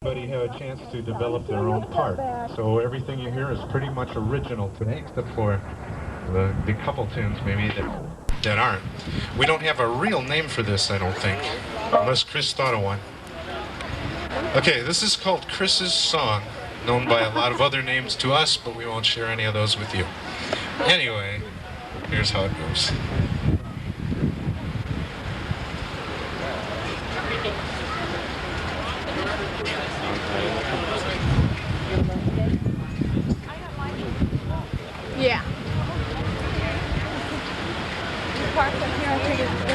everybody have a chance to develop their own part. So everything you hear is pretty much original today, except for the couple tunes maybe that aren't. We don't have a real name for this, I don't think, unless Chris thought of one. Okay, this is called Chris's Song, known by a lot of other names to us, but we won't share any of those with you. Anyway, here's how it goes. Yeah. You park up here and take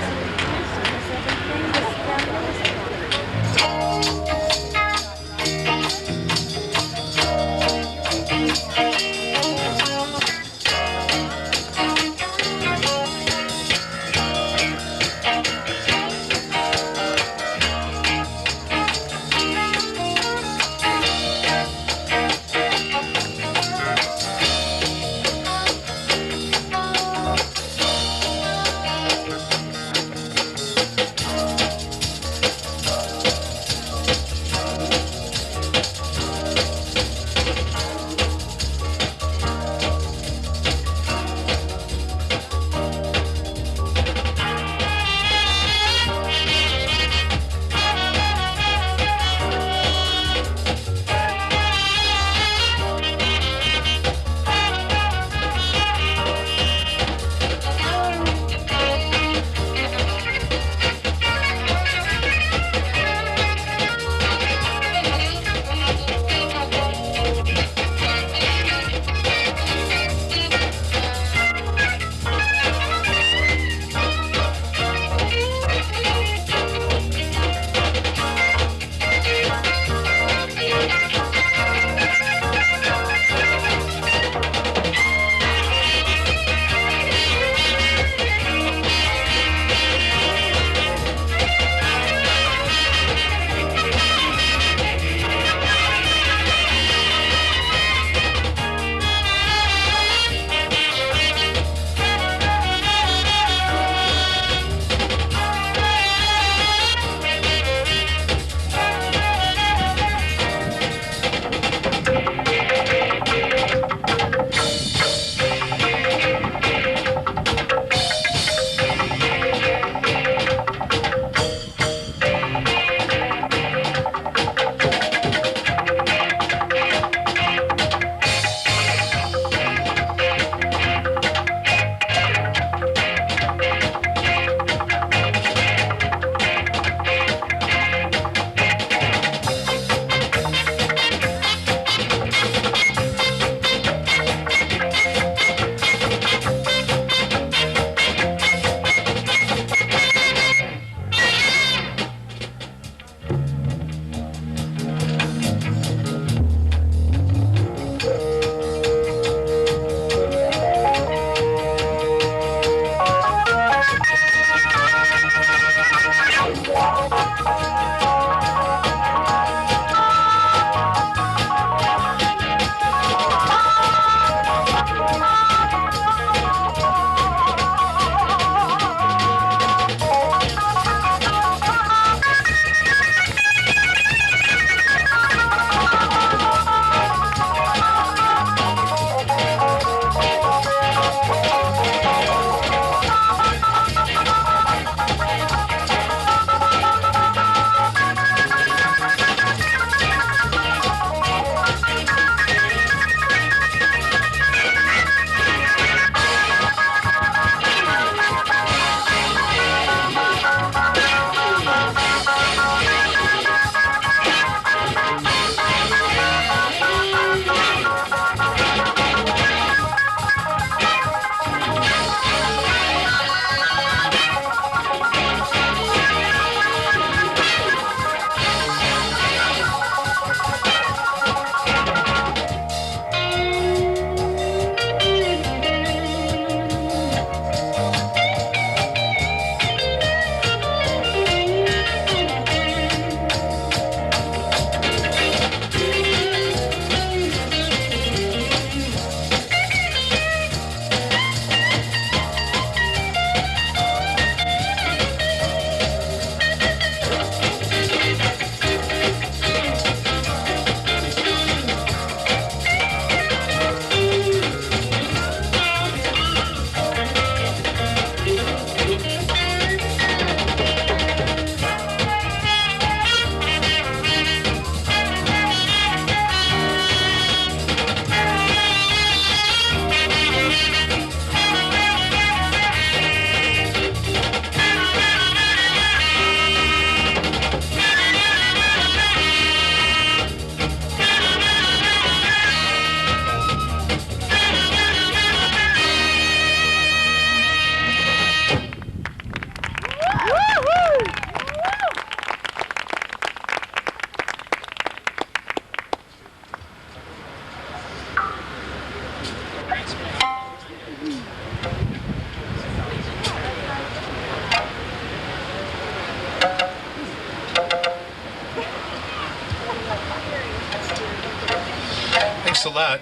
Thanks a lot.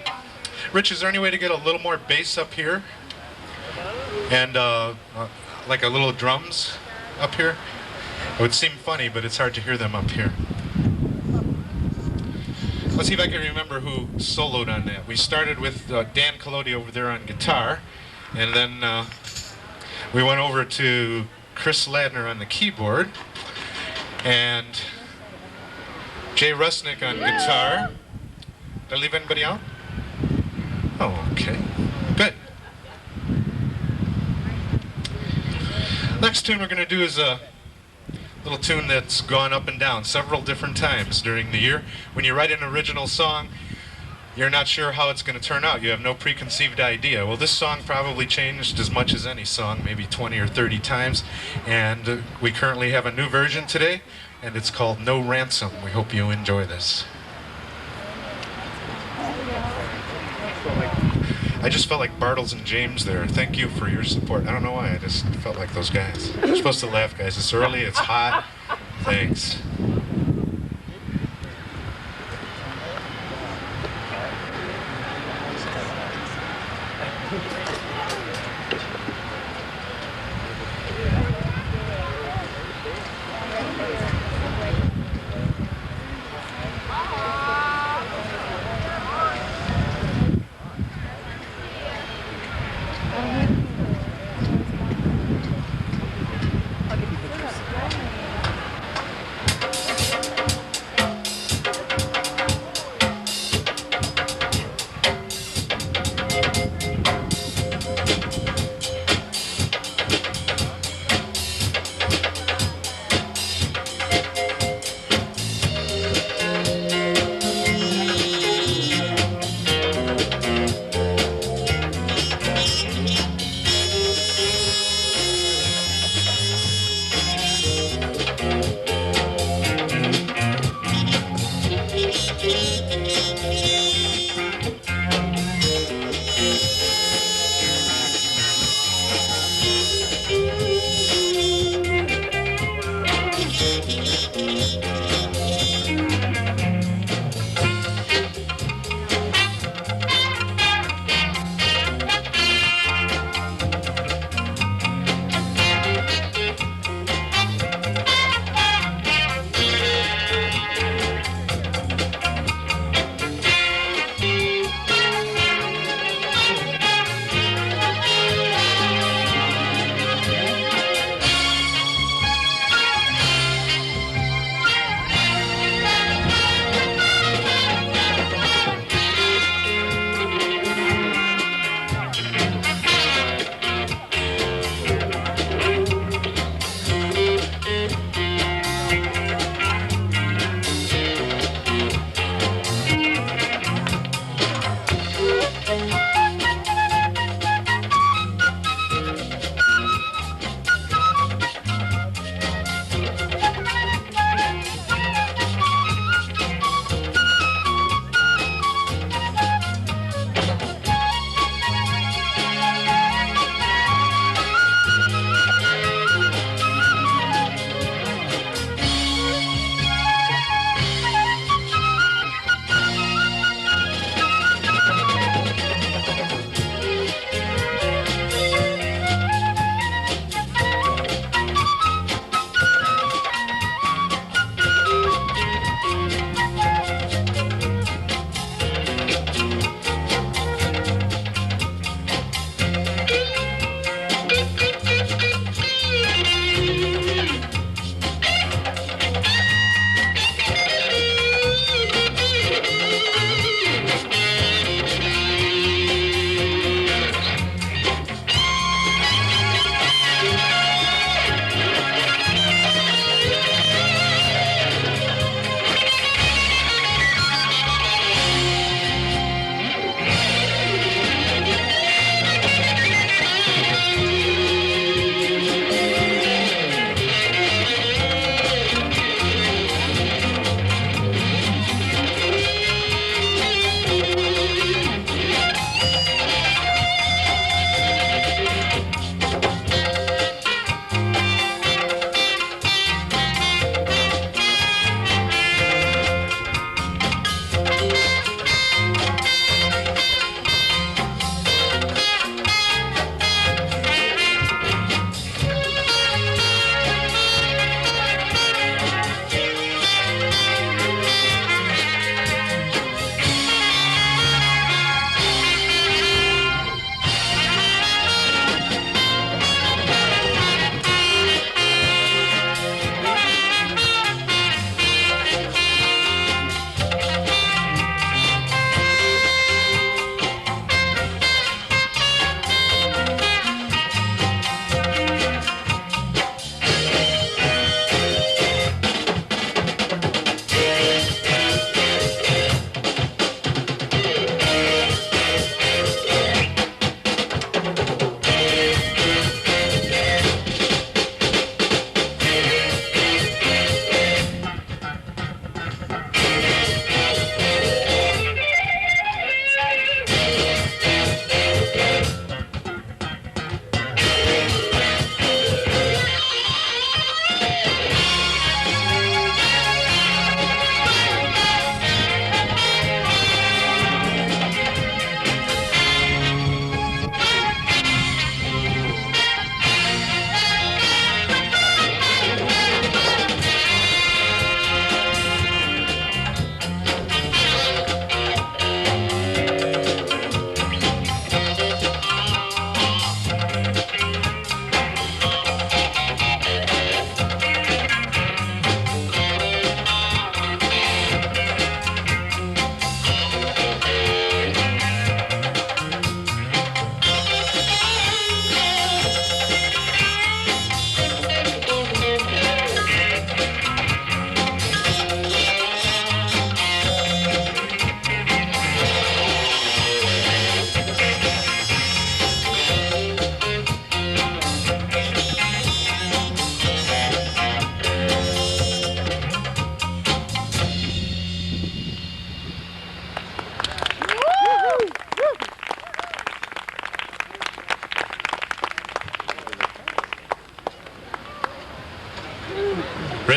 Rich, is there any way to get a little more bass up here? And like a little drums up here? It would seem funny, but it's hard to hear them up here. Let's see if I can remember who soloed on that. We started with Dan Collodi over there on guitar, and then we went over to Chris Ladner on the keyboard, and Jay Rusnick on guitar. Did I leave anybody out? Oh, okay. Good. Next tune we're going to do is a little tune that's gone up and down several different times during the year. When you write an original song, you're not sure how it's going to turn out. You have no preconceived idea. Well, this song probably changed as much as any song, maybe 20 or 30 times. And we currently have a new version today, and it's called No Ransom. We hope you enjoy this. I just felt like Bartles and James there. Thank you for your support. I don't know why, I just felt like those guys. You're supposed to laugh, guys. It's early, it's hot. Thanks.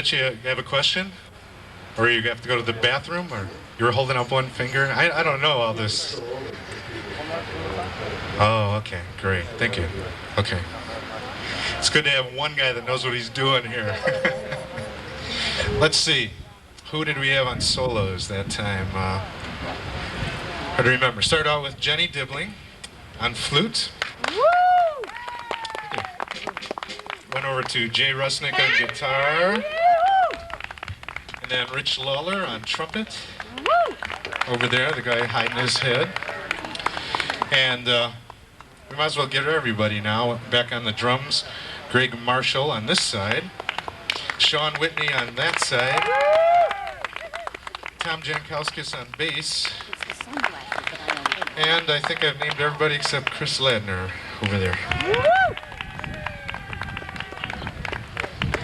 Rich, you have a question? Or you have to go to the bathroom? Or you were holding up one finger? I don't know all this. Oh, okay, great. Thank you. Okay. It's good to have one guy that knows what he's doing here. Let's see. Who did we have on solos that time? Hard to remember. Started out with Jenny Dibbling on flute. Went over to Jay Rusnick on guitar. And then Rich Lawler on trumpet. Over there, the guy hiding his head. And we might as well get everybody now. Back on the drums, Greg Marshall on this side. Sean Whitney on that side. Tom Jankowskis on bass. And I think I've named everybody except Chris Ladner over there.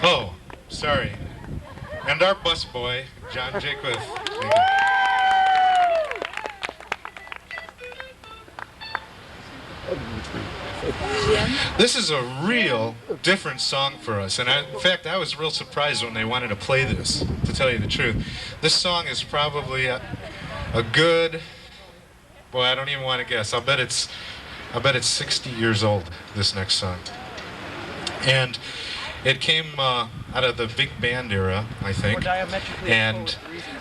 Oh, sorry. And our bus boy, John Jaquith. Thank you. This is a real different song for us, and in fact I was real surprised when they wanted to play this, to tell you the truth. This song is probably a good, boy, I don't even want to guess. I'll bet it's 60 years old, this next song. And it came out of the big band era, I think, and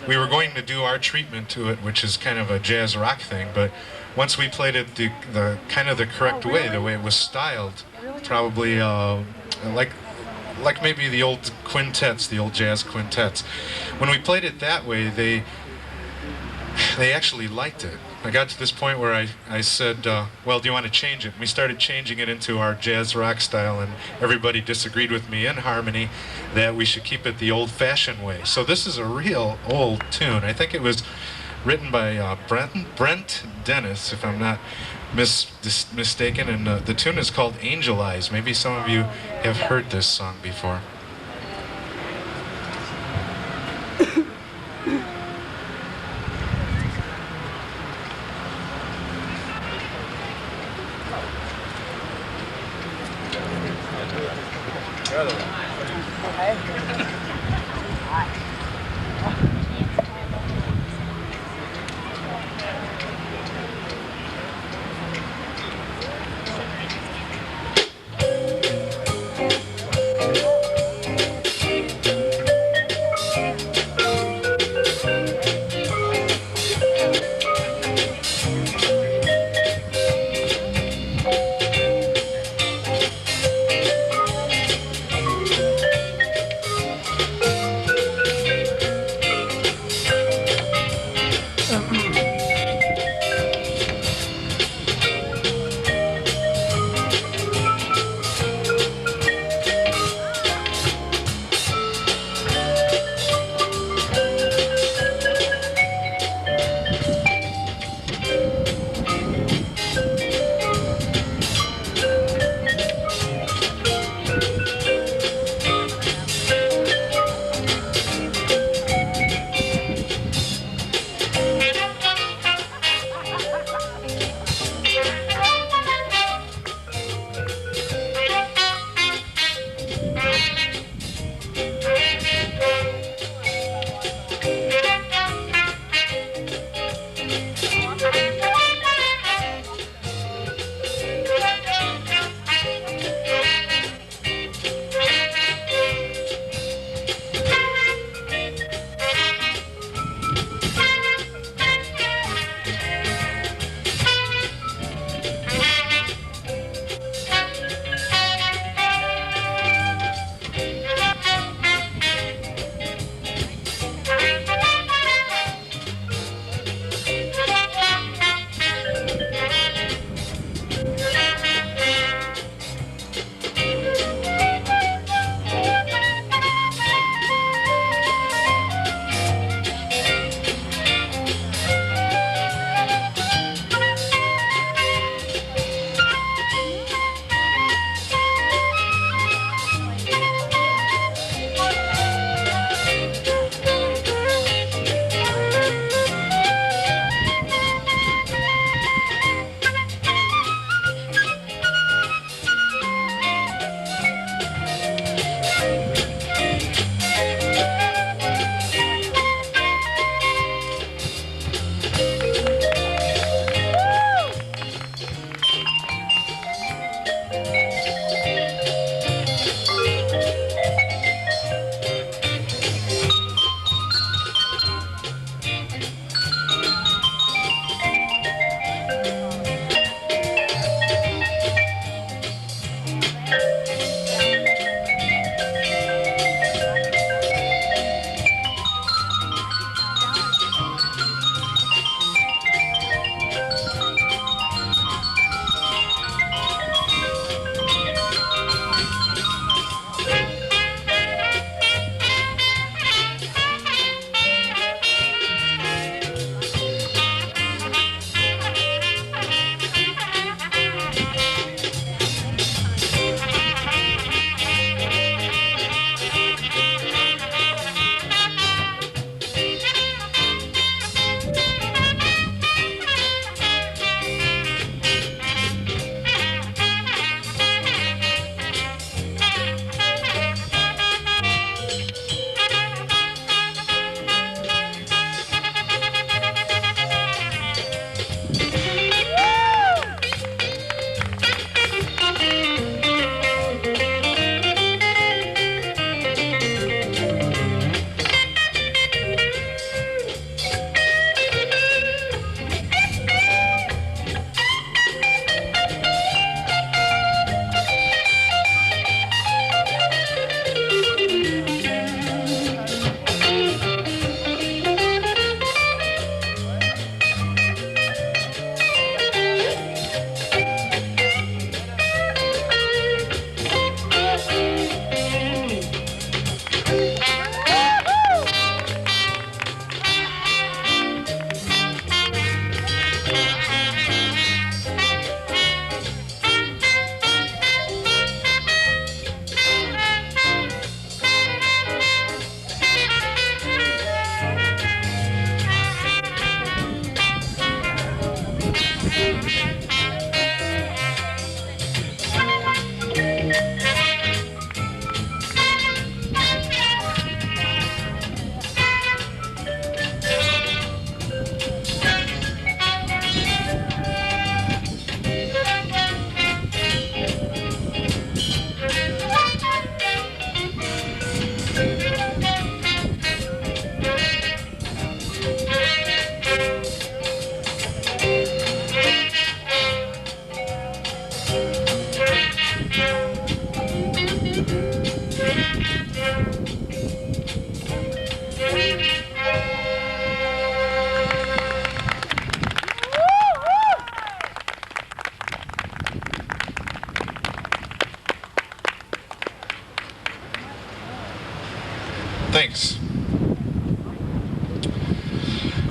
we were going to do our treatment to it, which is kind of a jazz rock thing, but once we played it the kind of the correct way, the way it was styled, probably like maybe the old quintets, the old jazz quintets. When we played it that way, they actually liked it. I got to this point where I said, well, do you want to change it? And we started changing it into our jazz rock style, and everybody disagreed with me in harmony that we should keep it the old-fashioned way. So this is a real old tune. I think it was written by Brent Dennis, if I'm not mistaken, and the tune is called Angel Eyes. Maybe some of you have heard this song before.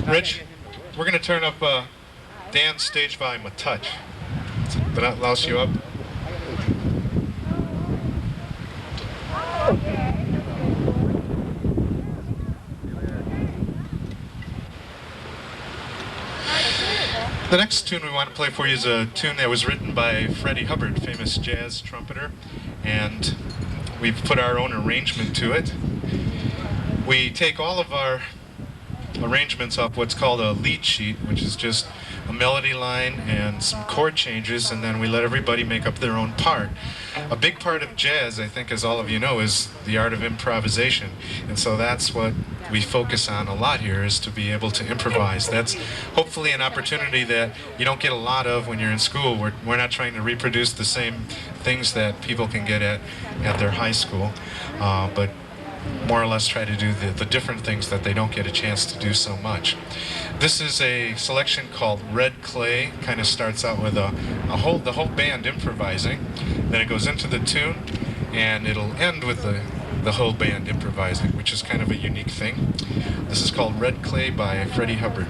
Rich, we're going to turn up Dan's stage volume a touch. Did that louse you up? The next tune we want to play for you is a tune that was written by Freddie Hubbard, famous jazz trumpeter, and we've put our own arrangement to it. We take all of our arrangements off what's called a lead sheet, which is just a melody line and some chord changes, and then we let everybody make up their own part. A big part of jazz, I think, as all of you know, is the art of improvisation, and so that's what we focus on a lot here, is to be able to improvise. That's hopefully an opportunity that you don't get a lot of when you're in school. We're not trying to reproduce the same things that people can get at their high school, but more or less try to do the different things that they don't get a chance to do so much. This is a selection called Red Clay. Kind of starts out with the whole band improvising, then it goes into the tune, and it'll end with the whole band improvising, which is kind of a unique thing. This is called Red Clay by Freddie Hubbard.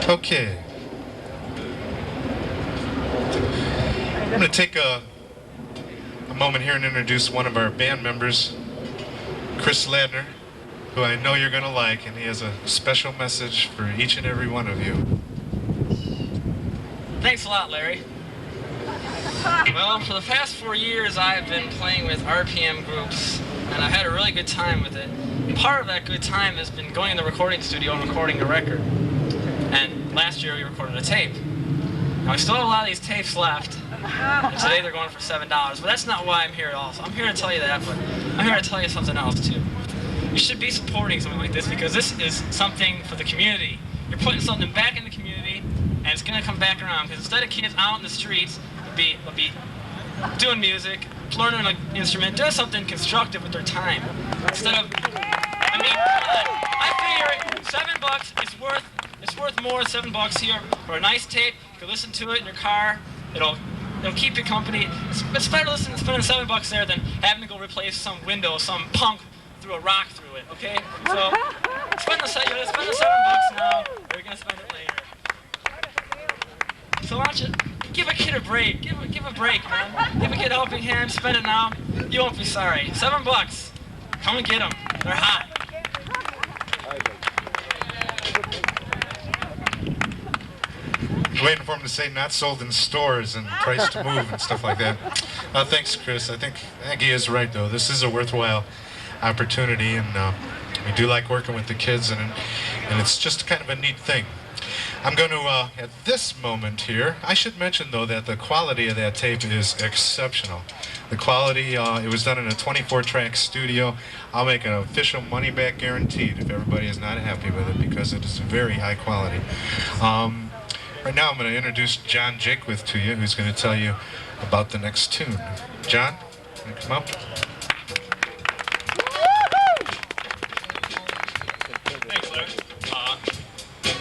Okay. I'm going to take a moment here and introduce one of our band members, Chris Ladner, who I know you're going to like, and he has a special message for each and every one of you. Thanks a lot, Larry. Well, for the past 4 years, I've been playing with RPM groups, and I've had a really good time with it. Part of that good time has been going in the recording studio and recording a record. And last year we recorded a tape. Now we still have a lot of these tapes left, and today they're going for $7. But that's not why I'm here at all. So I'm here to tell you that, but I'm here to tell you something else too. You should be supporting something like this because this is something for the community. You're putting something back in the community, and it's going to come back around. Because instead of kids out in the streets, they'll be doing music, learning an instrument, doing something constructive with their time. Instead of, I mean, come on. I figure $7 is worth. It's worth more than $7 here for a nice tape. You can listen to it in your car. It'll keep you company. It's better spending $7 there than having to go replace some window, some punk threw a rock through it. Okay? So spend the $7 now, or you're gonna spend it later. So why don't you give a kid a break? Give a break, man. Give a kid a helping hand. Spend it now. You won't be sorry. $7. Come and get them. They're hot. Waiting for him to say not sold in stores and price to move and stuff like that. Thanks, Chris. I think he is right, though. This is a worthwhile opportunity, and we do like working with the kids, and it's just kind of a neat thing. I'm going to, at this moment here, I should mention, though, that the quality of that tape is exceptional. The quality, it was done in a 24-track studio. I'll make an official money-back guaranteed if everybody is not happy with it, because it is very high quality. Right now I'm going to introduce John Jakewith to you, who's going to tell you about the next tune. John, can you come up? Thanks, Larry.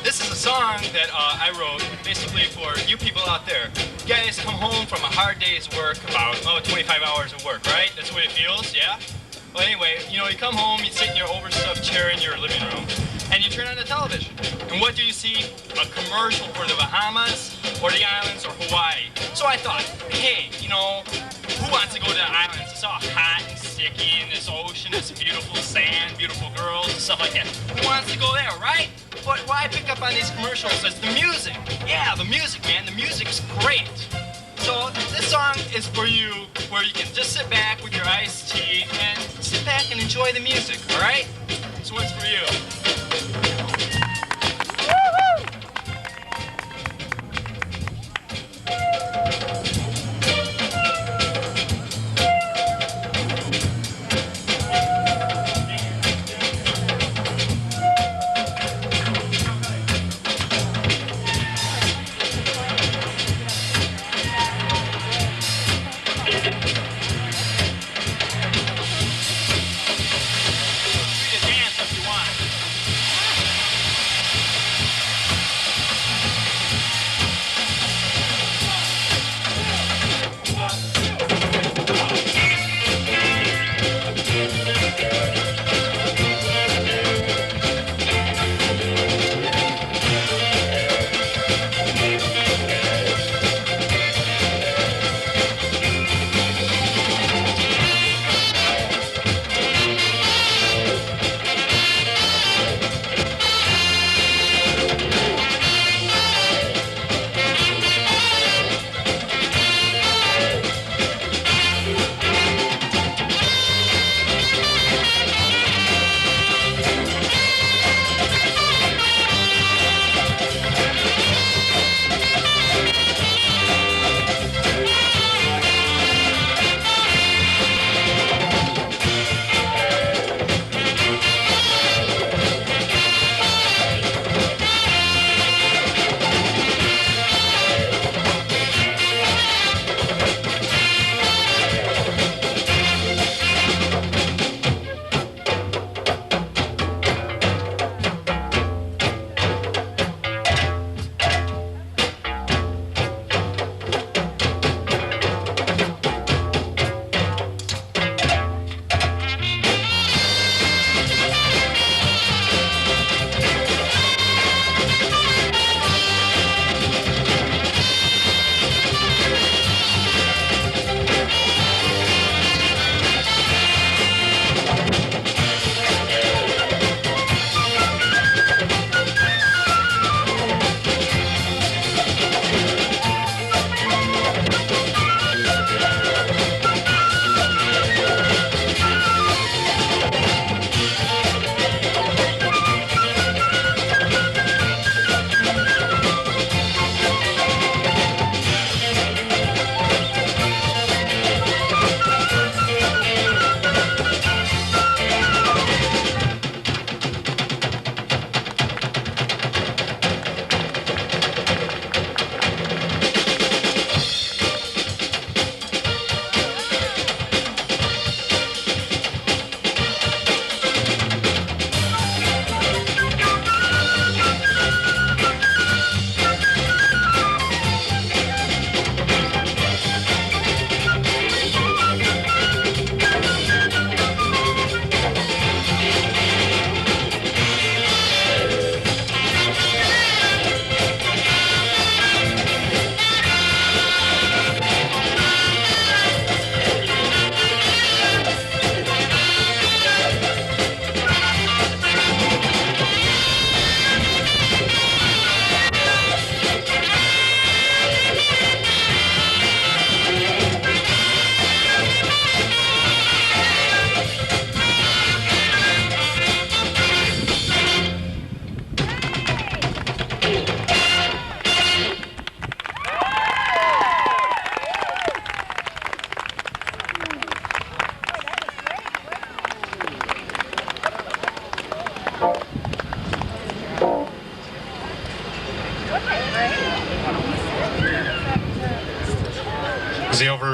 This is a song that I wrote basically for you people out there. You guys come home from a hard day's work, about 25 hours of work, right? That's the way it feels, yeah? Well, anyway, you come home, you sit in your overstuffed chair in your living room, and you turn on the television. And what do you see? A commercial for the Bahamas, or the islands, or Hawaii. So I thought, hey, who wants to go to the islands? It's all hot and sticky, and this ocean, this beautiful sand, beautiful girls, and stuff like that. Who wants to go there, right? But why pick up on these commercials? It's the music. Yeah, the music, man. The music's great. So this song is for you, where you can just sit back with your iced tea and sit back and enjoy the music, all right? So it's for you.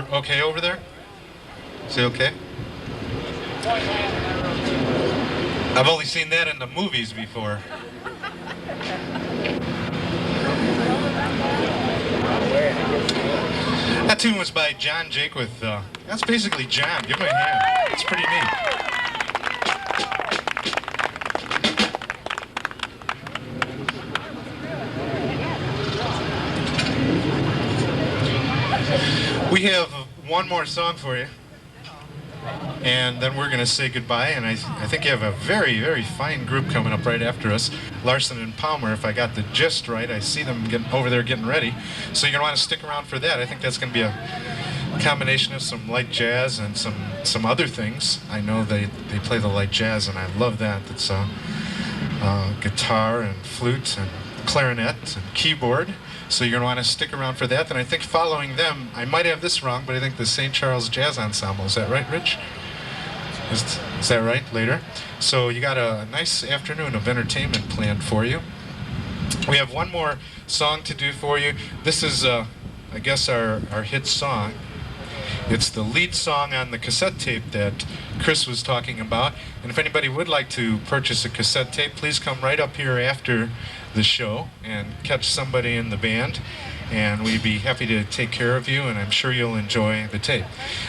her okay over there? Is he okay? I've only seen that in the movies before. That tune was by John Jake with, that's basically John. Give him a hand. It's pretty neat. We have one more song for you, and then we're going to say goodbye. And I think you have a very, very fine group coming up right after us, Larson and Palmer. If I got the gist right, I see them getting over there getting ready. So you're going to want to stick around for that. I think that's going to be a combination of some light jazz and some other things. I know they play the light jazz, and I love that. It's guitar and flute and clarinet and keyboard. So you're going to want to stick around for that. And I think following them, I might have this wrong, but I think the St. Charles Jazz Ensemble. Is that right, Rich? Is that right? Later. So you got a nice afternoon of entertainment planned for you. We have one more song to do for you. This is, I guess, our hit song. It's the lead song on the cassette tape that Chris was talking about. And if anybody would like to purchase a cassette tape, please come right up here after the show and catch somebody in the band, and we'd be happy to take care of you, and I'm sure you'll enjoy the tape.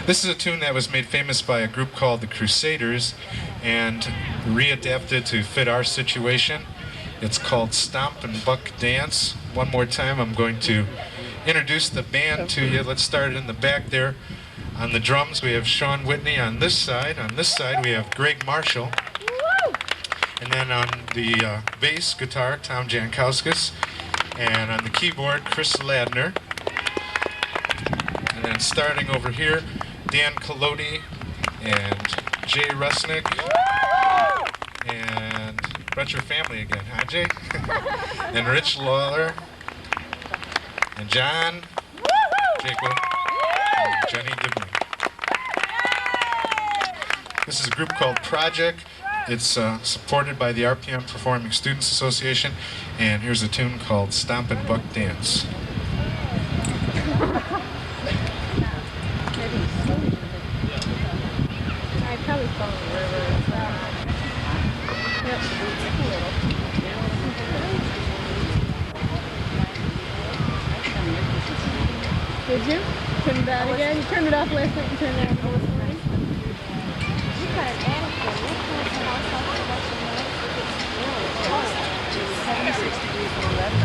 This is a tune that was made famous by a group called the Crusaders and readapted to fit our situation. It's called Stomp and Buck Dance. One more time, I'm going to introduce the band to you. Let's start in the back there. On the drums, we have Sean Whitney. On this side, we have Greg Marshall. And then on the bass guitar, Tom Jankowskis. And on the keyboard, Chris Ladner. And then starting over here, Dan Collodi and Jay Resnick. And brought your family again, huh, Jay? And Rich Lawler. And John Jacob. And Jenny Dibney. This is a group called Project. It's supported by the RPM Performing Students Association, and here's a tune called Stomp and Buck Dance. I probably follow the river. Did you? Turn it on again? You turned it off last night and turned it on this morning? You got an attic there. What kind of house is 76 degrees on the left.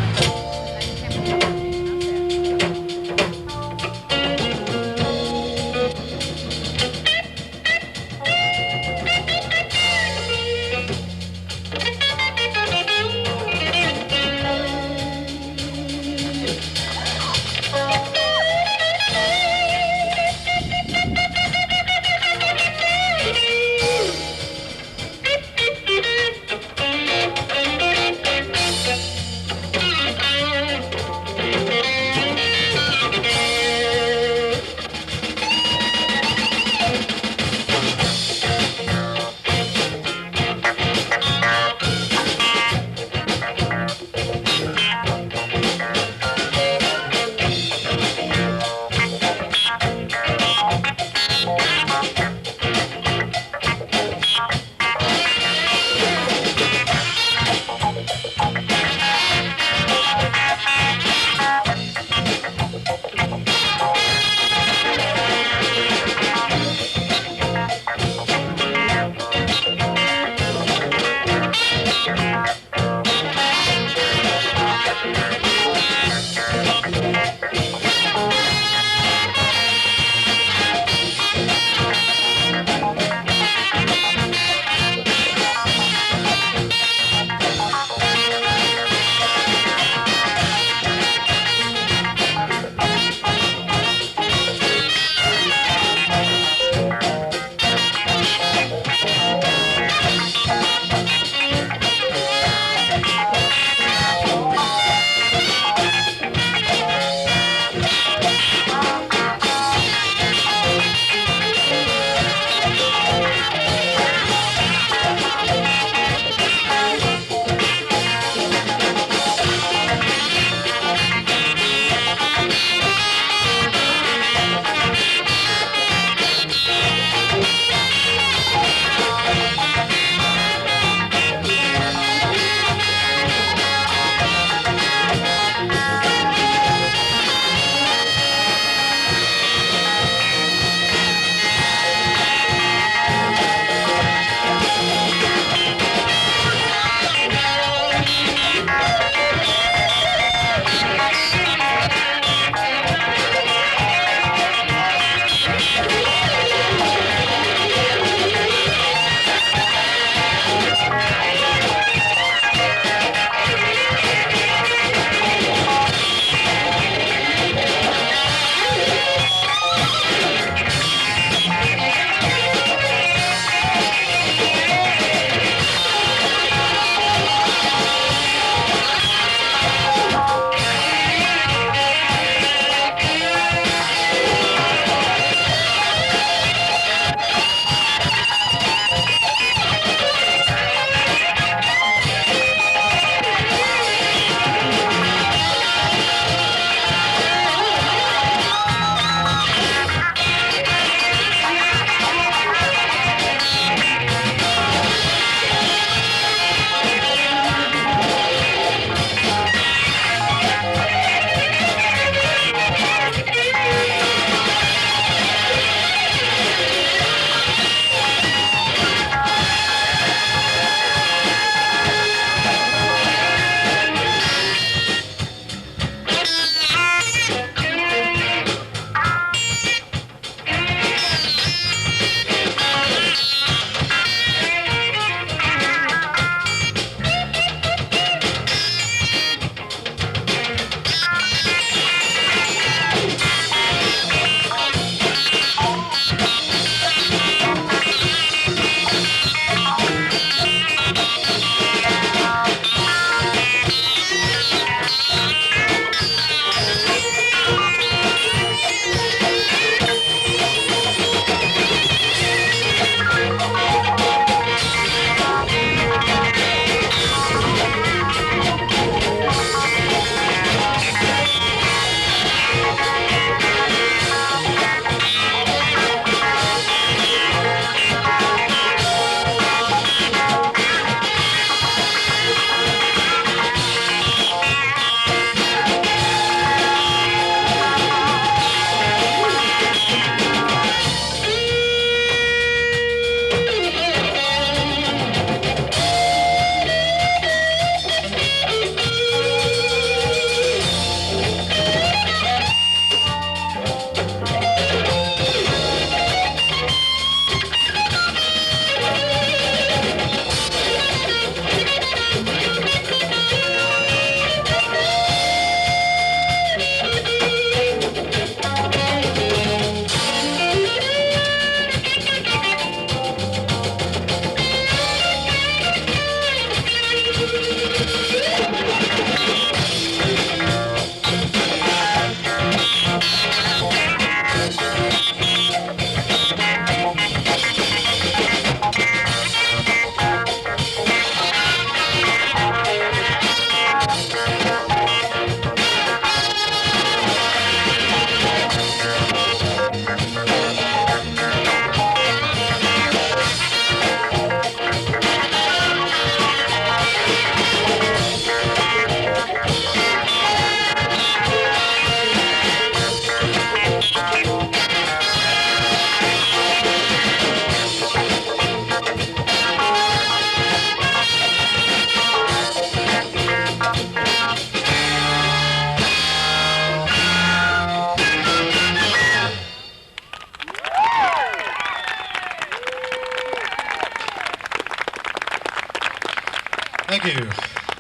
Thank you.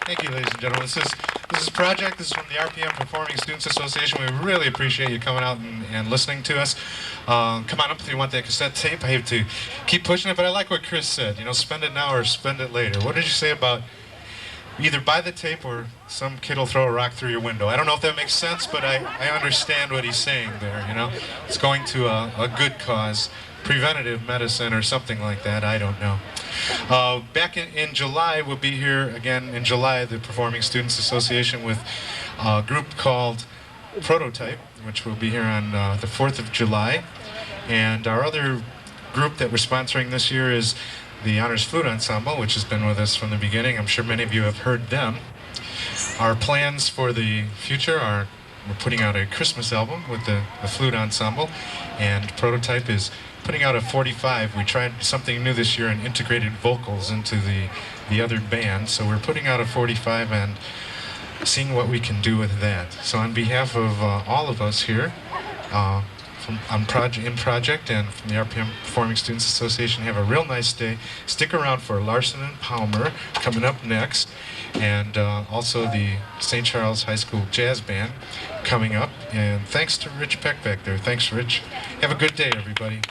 Thank you, ladies and gentlemen. This is Project. This is from the RPM Performing Students Association. We really appreciate you coming out and listening to us. Come on up if you want that cassette tape. I hate to keep pushing it, but I like what Chris said. You know, spend it now or spend it later. What did you say about either buy the tape or some kid will throw a rock through your window? I don't know if that makes sense, but I understand what he's saying there, you know. It's going to a good cause, preventative medicine or something like that, I don't know. Back in July, we'll be here again in July, the Performing Students Association, with a group called Prototype, which will be here on the 4th of July. And our other group that we're sponsoring this year is the Honors Flute Ensemble, which has been with us from the beginning. I'm sure many of you have heard them. Our plans for the future are we're putting out a Christmas album with the Flute Ensemble, and Prototype is putting out a 45. We tried something new this year and integrated vocals into the other band, so we're putting out a 45 and seeing what we can do with that. So on behalf of all of us here in Project and from the RPM Performing Students Association, have a real nice day. Stick around for Larson and Palmer coming up next, and also the St. Charles High School Jazz Band coming up. And thanks to Rich Peck back there. Thanks, Rich. Have a good day, everybody.